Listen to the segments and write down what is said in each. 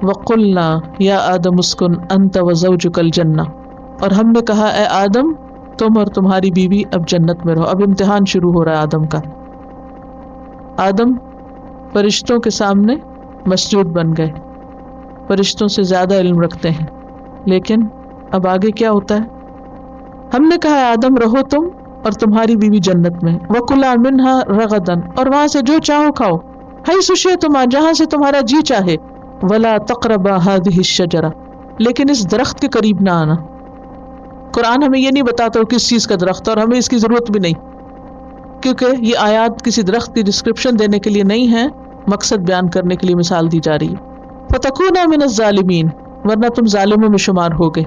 وقلنا یا آدم اسکن انت وزوجک الجنہ، اور ہم نے کہا اے آدم تم اور تمہاری بیوی اب جنت میں رہو۔ اب امتحان شروع ہو رہا ہے آدم کا۔ آدم فرشتوں کے سامنے مسجود بن گئے، فرشتوں سے زیادہ علم رکھتے ہیں، لیکن اب آگے کیا ہوتا ہے؟ ہم نے کہا اے آدم رہو تم اور تمہاری بیوی جنت میں، وَكُلَا مِنْهَا رَغَدًا، اور وہاں سے جو چاہو کھاؤ، حیث شئتما، جہاں سے تمہارا جی چاہے، وَلَا تَقْرَبَا هَذِهِ الشَّجَرَةَ، لیکن اس درخت کے قریب نہ آنا۔ قرآن ہمیں یہ نہیں بتاتا وہ کس چیز کا درخت، اور ہمیں اس کی ضرورت بھی نہیں، کیونکہ یہ آیات کسی درخت کی ڈسکرپشن دینے کے لیے نہیں ہے، مقصد بیان کرنے کے لیے مثال دی جا رہی ہے۔ فَتَكُونَا مِنَ الظَّالِمِينَ، ورنہ تم ظالموں میں شمار ہوگے۔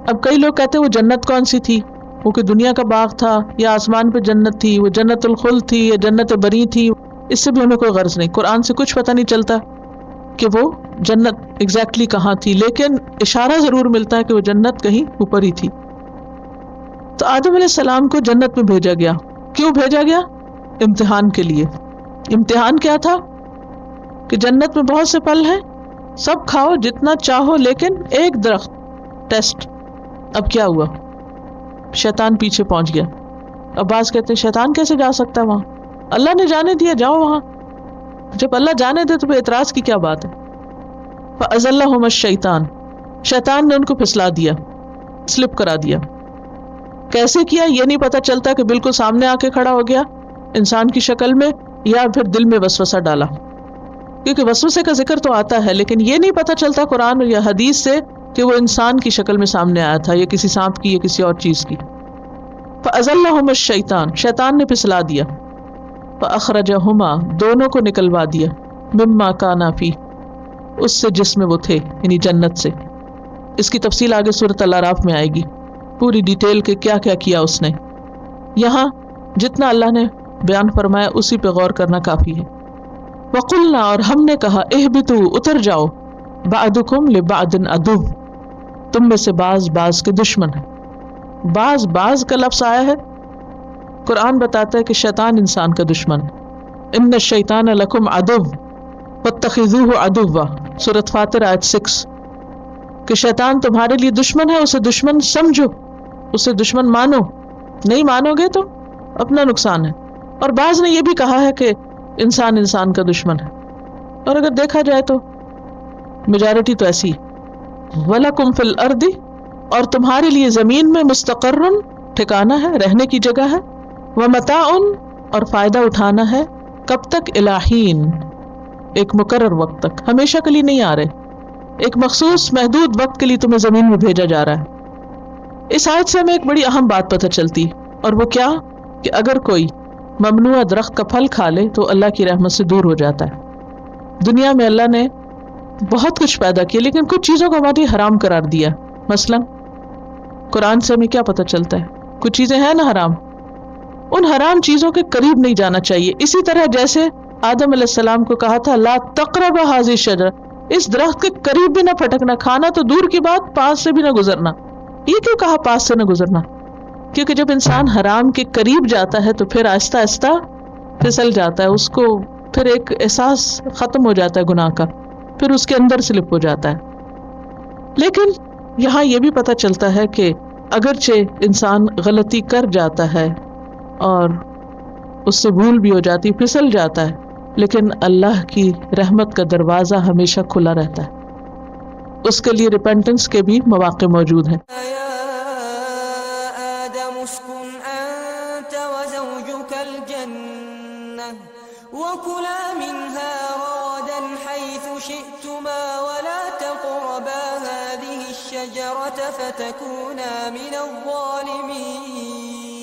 اب کئی لوگ کہتے ہیں وہ جنت کون سی تھی؟ وہ کہ دنیا کا باغ تھا، یا آسمان پہ جنت تھی، وہ جنت الخلد تھی یا جنت بری تھی؟ اس سے بھی ہمیں کوئی غرض نہیں، قرآن سے کچھ پتہ نہیں چلتا کہ وہ جنت ایگزیکٹلی کہاں تھی، لیکن اشارہ ضرور ملتا ہے کہ وہ جنت کہیں اوپر ہی تھی۔ تو آدم علیہ السلام کو جنت میں بھیجا گیا۔ کیوں بھیجا گیا؟ امتحان کے لیے۔ امتحان کیا تھا؟ کہ جنت میں بہت سے پھل ہیں، سب کھاؤ جتنا چاہو، لیکن ایک درخت ٹیسٹ۔ اب کیا ہوا؟ شیطان پیچھے پہنچ گیا۔ اب بعض کہتے ہیں شیطان کیسے جا سکتا ہے وہاں؟ اللہ نے جانے دیا، جاؤ وہاں۔ جب اللہ جانے دے تو پھر اعتراض کی کیا بات ہے؟ فَأَزَلَّهُمَا الشَّيْطَانُ، شیطان نے ان کو پھسلا دیا، سلپ کرا دیا۔ کیسے کیا یہ نہیں پتا چلتا کہ بالکل سامنے آ کے کھڑا ہو گیا انسان کی شکل میں، یا پھر دل میں وسوسہ ڈالا، کیونکہ وسوسے کا ذکر تو آتا ہے لیکن یہ نہیں پتا چلتا قرآن یا حدیث سے کہ وہ انسان کی شکل میں سامنے آیا تھا، یا کسی سانپ کی یا کسی اور چیز کی۔ فَأَزَلَّهُمَا الشَّيْطَانُ، شیطان نے پھسلا دیا، فَأَخْرَجَهُمَا، دونوں کو نکلوا دیا، مِمَّا كَانَا فِيهِ، اس سے جس میں وہ تھے، یعنی جنت سے۔ اس کی تفصیل آگے سورۃ الاعراف میں آئے گی، پوری ڈیٹیل کے کیا کیا کیا اس نے۔ یہاں جتنا اللہ نے بیان فرمایا اسی پہ غور کرنا کافی ہے۔ وَقُلْنَا، اور ہم نے کہا، اِهْبِطُوا، اتر جاؤ، بَعْضُكُمْ لِبَعْضٍ عَدُوٌّ، تم میں سے بعض کے دشمن ہیں۔ بعض کا لفظ آیا ہے، قرآن بتاتا ہے کہ شیطان انسان کا دشمن ہے۔ اِنَّ الشَّيْطَانَ لَكُمْ عَدُوٌّ فَاتَّخِذُوهُ عَدُوًّا، سورۃ فاطر آیت 6، کہ شیطان تمہارے لیے دشمن ہے، اسے دشمن سمجھو، اسے دشمن مانو، نہیں مانو گے تو اپنا نقصان ہے۔ اور بعض نے یہ بھی کہا ہے کہ انسان کا دشمن ہے، اور اگر دیکھا جائے تو میجارٹی تو ایسی۔ وَلَكُمْ فِي الْأَرْضِ، اور تمہارے لیے زمین میں، مستقرن، ٹھکانہ ہے، رہنے کی جگہ ہے، وَمَتَاعٌ، اور فائدہ اٹھانا ہے، کب تک؟ إِلَىٰ حِينٍ، ایک مقرر وقت تک، ہمیشہ کے لیے نہیں آ رہے، ایک مخصوص محدود وقت کے لیے تمہیں زمین میں بھیجا جا رہا ہے۔ اس آیت سے ہمیں ایک بڑی اہم بات پتہ چلتی، اور وہ کیا؟ کہ اگر کوئی ممنوع درخت کا پھل کھا لے تو اللہ کی رحمت سے دور ہو جاتا ہے۔ دنیا میں اللہ نے بہت کچھ پیدا کیا، لیکن کچھ چیزوں کو ہمارے حرام قرار دیا۔ مثلا قرآن سے ہمیں کیا پتہ چلتا ہے؟ کچھ چیزیں ہیں نا حرام، ان حرام چیزوں کے قریب نہیں جانا چاہیے۔ اسی طرح جیسے آدم علیہ السلام کو کہا تھا لا تقرب هذه الشجرة، اس درخت کے قریب بھی نہ پھٹکنا، کھانا تو دور کی بات، پاس سے بھی نہ گزرنا۔ یہ کیوں کہا پاس سے نہ گزرنا؟ کیونکہ جب انسان حرام کے قریب جاتا ہے تو پھر آہستہ آہستہ پھسل جاتا ہے، اس کو پھر ایک احساس ختم ہو جاتا ہے گناہ کا، پھر اس کے اندر سلپ ہو جاتا ہے۔ لیکن یہاں یہ بھی پتہ چلتا ہے کہ اگرچہ انسان غلطی کر جاتا ہے اور اس سے بھول بھی ہو جاتی، پھسل جاتا ہے، لیکن اللہ کی رحمت کا دروازہ ہمیشہ کھلا رہتا ہے، اس کے لیے ریپینٹنس کے بھی مواقع موجود ہیں۔ وَكُلَا مِنْهَا رَغَدًا حَيْثُ شِئْتُمَا وَلَا تَقْرَبَا هَٰذِهِ الشَّجَرَةَ فَتَكُونَا مِنَ الظَّالِمِينَ۔